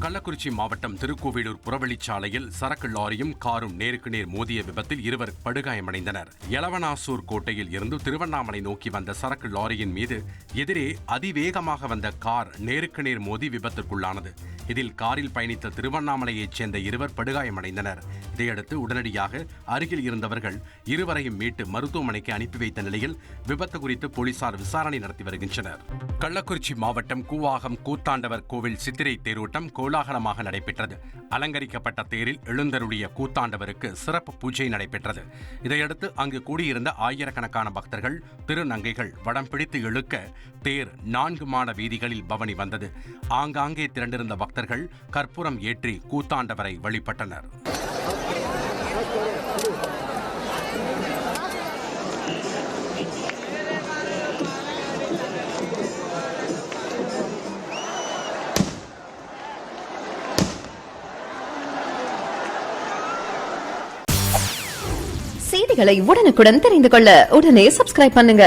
கள்ளக்குறிச்சி மாவட்டம் திருக்கோவிலூர் புறவழிச்சாலையில் சரக்கு லாரியும் காரும் நேருக்கு நேர் மோதிய விபத்தில் இருவர் படுகாயமடைந்தனர். எலவனாசூர் கோட்டையில் இருந்து திருவண்ணாமலை நோக்கி வந்த சரக்கு லாரியின் மீது எதிரே அதிவேகமாக வந்த கார் நேருக்கு நேர் மோதி விபத்திற்குள்ளானது. இதில் காரில் பயணித்த திருவண்ணாமலையைச் சேர்ந்த இருவர் படுகாயமடைந்தனர். இதையடுத்து உடனடியாக அருகில் இருந்தவர்கள் இருவரையும் மீட்டு மருத்துவமனைக்கு அனுப்பி வைத்த நிலையில் விபத்து குறித்து போலீசார் விசாரணை நடத்தி வருகின்றனர். கள்ளக்குறிச்சி மாவட்டம் கூவாகம் கூத்தாண்டவர் கோவில் சித்திரை தேரோட்டம் கோலாகலமாக நடைபெற்றது. அலங்கரிக்கப்பட்ட தேரில் எழுந்தருளிய கூத்தாண்டவருக்கு சிறப்பு பூஜை நடைபெற்றது. இதையடுத்து அங்கு கூடியிருந்த ஆயிரக்கணக்கான பக்தர்கள் திருநங்கைகள் வடம் பிடித்து இழுக்க தேர் 4 மாட வீதிகளில் பவனி வந்தது. ஆங்காங்கே திரண்டிருந்த பக்தர்கள் கற்பூரம் ஏற்றி கூத்தாண்டவரை வழிபட்டனர். செய்திகளை உடனுக்குடன் தெரிந்து கொள்ள உடனே சப்ஸ்கிரைப் பண்ணுங்க.